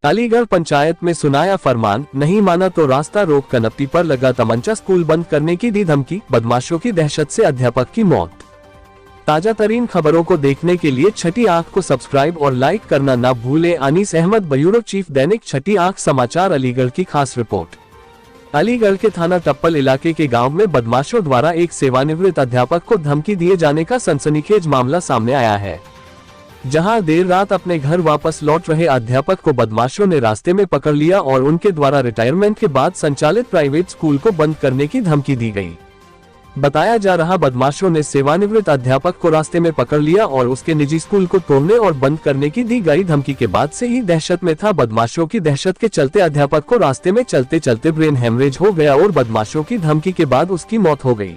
अलीगढ़ पंचायत में सुनाया फरमान, नहीं माना तो रास्ता रोक, कनपटी पर लगा तमंचा, स्कूल बंद करने की दी धमकी, बदमाशों की दहशत से अध्यापक की मौत। ताजा तरीन खबरों को देखने के लिए छठी आंख को सब्सक्राइब और लाइक करना ना भूलें। अनीस अहमद, ब्यूरो चीफ, दैनिक छठी आंख समाचार। अलीगढ़ की खास रिपोर्ट। अलीगढ़ के थाना टप्पल इलाके के गांव में बदमाशों द्वारा एक सेवानिवृत्त अध्यापक को धमकी दिए जाने का सनसनीखेज मामला सामने आया है, जहां देर रात अपने घर वापस लौट रहे अध्यापक को बदमाशों ने रास्ते में पकड़ लिया और उनके द्वारा रिटायरमेंट के बाद संचालित प्राइवेट स्कूल को बंद करने की धमकी दी गई। बताया जा रहा, बदमाशों ने सेवानिवृत्त अध्यापक को रास्ते में पकड़ लिया और उसके निजी स्कूल को तोड़ने और बंद करने की दी गई धमकी के बाद से ही दहशत में था। बदमाशों की दहशत के चलते अध्यापक को रास्ते में चलते चलते ब्रेन हेमरेज हो गया और बदमाशों की धमकी के बाद उसकी मौत हो गई।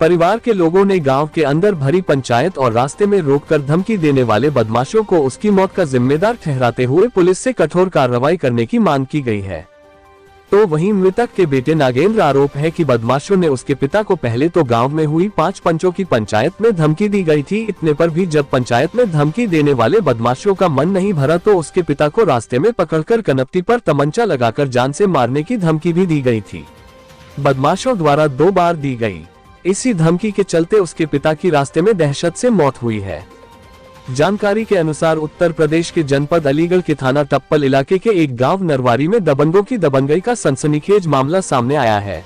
परिवार के लोगों ने गांव के अंदर भरी पंचायत और रास्ते में रोककर धमकी देने वाले बदमाशों को उसकी मौत का जिम्मेदार ठहराते हुए पुलिस से कठोर कार्रवाई करने की मांग की गई है। तो वहीं मृतक के बेटे नागेंद्र आरोप है कि बदमाशों ने उसके पिता को पहले तो गांव में हुई 5 पंचों की पंचायत में धमकी दी गई थी। इतने पर भी जब पंचायत में धमकी देने वाले बदमाशों का मन नहीं भरा तो उसके पिता को रास्ते में पकड़कर कनपटी पर तमंचा लगाकर जान से मारने की धमकी भी दी गई थी। बदमाशों द्वारा 2 बार दी गई इसी धमकी के चलते उसके पिता की रास्ते में दहशत से मौत हुई है। जानकारी के अनुसार उत्तर प्रदेश के जनपद अलीगढ़ के थाना टप्पल इलाके के एक गांव नरवारी में दबंगों की दबंगई का सनसनीखेज मामला सामने आया है,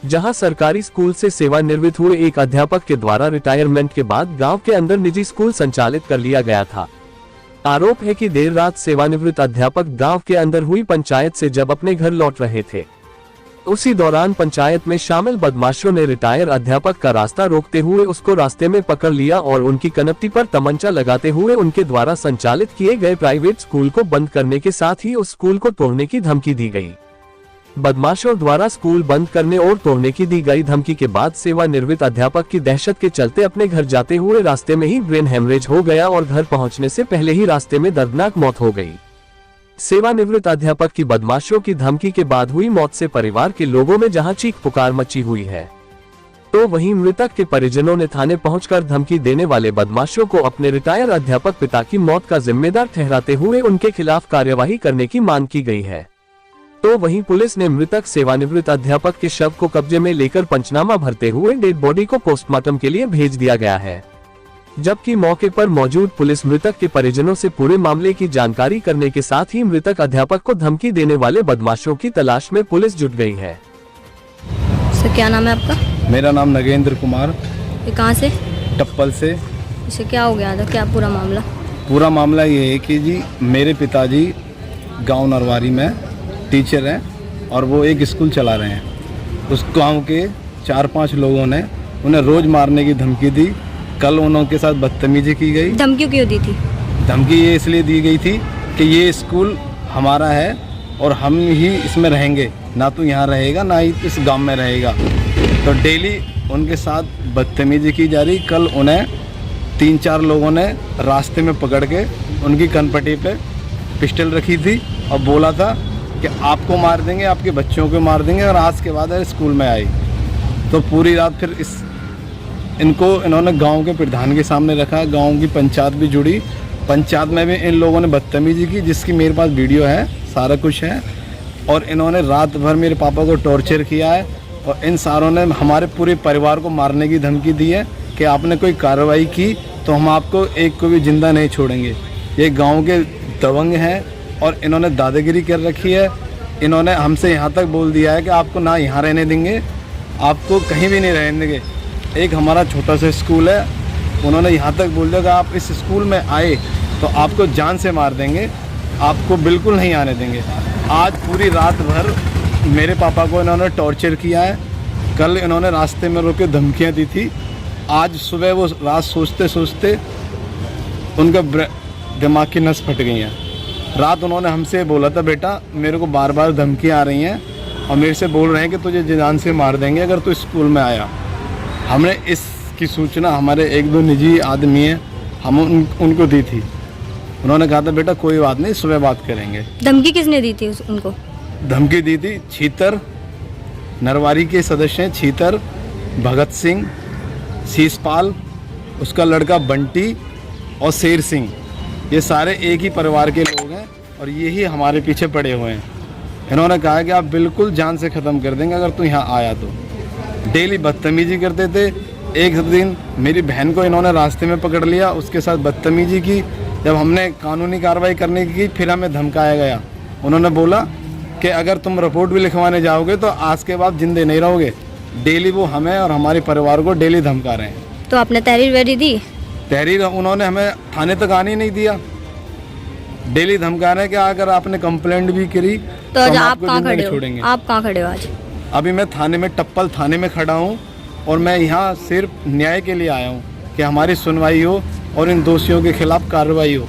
जहां सरकारी स्कूल से सेवानिवृत्त हुए एक अध्यापक के द्वारा रिटायरमेंट के बाद गांव के अंदर निजी स्कूल संचालित कर लिया गया था। आरोप है कि देर रात सेवानिवृत्त अध्यापक गाँव के अंदर हुई पंचायत से जब अपने घर लौट रहे थे, उसी दौरान पंचायत में शामिल बदमाशों ने रिटायर अध्यापक का रास्ता रोकते हुए उसको रास्ते में पकड़ लिया और उनकी कनपटी पर तमंचा लगाते हुए उनके द्वारा संचालित किए गए प्राइवेट स्कूल को बंद करने के साथ ही उस स्कूल को तोड़ने की धमकी दी गई। बदमाशों द्वारा स्कूल बंद करने और तोड़ने की दी गई धमकी के बाद सेवानिवृत्त अध्यापक की दहशत के चलते अपने घर जाते हुए रास्ते में ही ब्रेन हेमरेज हो गया और घर पहुँचने से पहले ही रास्ते में दर्दनाक मौत हो गयी। सेवानिवृत्त अध्यापक की बदमाशों की धमकी के बाद हुई मौत से परिवार के लोगों में जहां चीख पुकार मची हुई है, तो वहीं मृतक के परिजनों ने थाने पहुंचकर धमकी देने वाले बदमाशों को अपने रिटायर अध्यापक पिता की मौत का जिम्मेदार ठहराते हुए उनके खिलाफ कार्यवाही करने की मांग की गई है। तो वहीं पुलिस ने मृतक सेवानिवृत्त अध्यापक के शव को कब्जे में लेकर पंचनामा भरते हुए डेड बॉडी को पोस्टमार्टम के लिए भेज दिया गया है, जबकि मौके पर मौजूद पुलिस मृतक के परिजनों से पूरे मामले की जानकारी करने के साथ ही मृतक अध्यापक को धमकी देने वाले बदमाशों की तलाश में पुलिस जुट गई है। सर, क्या नाम है आपका? मेरा नाम नगेंद्र कुमार। ये कहाँ से? टप्पल से। इसे क्या हो गया था, क्या पूरा मामला? पूरा मामला ये है कि जी मेरे पिताजी गांव नरवारी में टीचर हैं और वो एक स्कूल चला रहे हैं। उस गांव के 4-5 लोगों ने उन्हें रोज़ मारने की धमकी दी। कल उनके साथ बदतमीजी की गई। धमकी क्यों दी थी? धमकी ये इसलिए दी गई थी कि ये स्कूल हमारा है और हम ही इसमें रहेंगे, ना तो यहाँ रहेगा ना ही इस गांव में रहेगा। तो डेली उनके साथ बदतमीजी की जा रही। कल उन्हें 3-4 लोगों ने रास्ते में पकड़ के उनकी कनपटी पे पिस्टल रखी थी और बोला था कि आपको मार देंगे, आपके बच्चों को मार देंगे। और आज के बाद स्कूल में आई तो पूरी रात फिर इन्होंने गांव के प्रधान के सामने रखा। गांव की पंचायत भी जुड़ी, पंचायत में भी इन लोगों ने बदतमीजी की, जिसकी मेरे पास वीडियो है, सारा कुछ है। और इन्होंने रात भर मेरे पापा को टॉर्चर किया है और इन सारों ने हमारे पूरे परिवार को मारने की धमकी दी है कि आपने कोई कार्रवाई की तो हम आपको एक को भी जिंदा नहीं छोड़ेंगे। ये गाँव के दबंग हैं और इन्होंने दादागिरी कर रखी है। इन्होंने हमसे यहाँ तक बोल दिया है कि आपको ना यहाँ रहने देंगे, आपको कहीं भी नहीं रहने देंगे। एक हमारा छोटा सा स्कूल है, उन्होंने यहाँ तक बोल दिया कि आप इस स्कूल में आए तो आपको जान से मार देंगे, आपको बिल्कुल नहीं आने देंगे। आज पूरी रात भर मेरे पापा को इन्होंने टॉर्चर किया है। कल इन्होंने रास्ते में रोक के धमकियाँ दी थी। आज सुबह वो रात सोचते सोचते उनका दिमाग की नस फट गई है। रात उन्होंने हमसे बोला था, बेटा मेरे को बार बार धमकियाँ आ रही हैं और मेरे से बोल रहे हैं कि तुझे जान से मार देंगे अगर तू स्कूल में आया। हमने इसकी सूचना हमारे 1-2 निजी आदमी हैं, हम उनको दी थी। उन्होंने कहा था बेटा कोई बात नहीं, सुबह बात करेंगे। धमकी किसने दी थी उनको? धमकी दी थी छीतर, नरवारी के सदस्य हैं छीतर, भगत सिंह, शीशपाल, उसका लड़का बंटी और शेर सिंह। ये सारे एक ही परिवार के लोग हैं और यही हमारे पीछे पड़े हुए हैं। इन्होंने कहा कि आप बिल्कुल जान से ख़त्म कर देंगे अगर तू यहाँ आया तो। डेली बदतमीजी करते थे। एक दिन मेरी बहन को इन्होंने रास्ते में पकड़ लिया, उसके साथ बदतमीजी की। जब हमने कानूनी कार्रवाई करने की फिर हमें धमकाया गया। उन्होंने बोला कि अगर तुम रिपोर्ट भी लिखवाने जाओगे तो आज के बाद जिंदे नहीं रहोगे। डेली वो हमें और हमारे परिवार को डेली धमका रहे हैं। तो आपने तहरीर वहरीर दी? तहरीर उन्होंने हमें थाने तक आने नहीं दिया। डेली धमका रहे हैं कि अगर आपने कंप्लेंट भी करी तो आज हम आप आपको कहाँ जिंदा खड़े नहीं हो? छोड़ेंगे। आप कहाँ खड़े हो आज? अभी मैं थाने में टप्पल थाने में खड़ा हूँ और मैं यहाँ सिर्फ न्याय के लिए आया हूँ कि हमारी सुनवाई हो और इन दोषियों के खिलाफ कार्रवाई हो।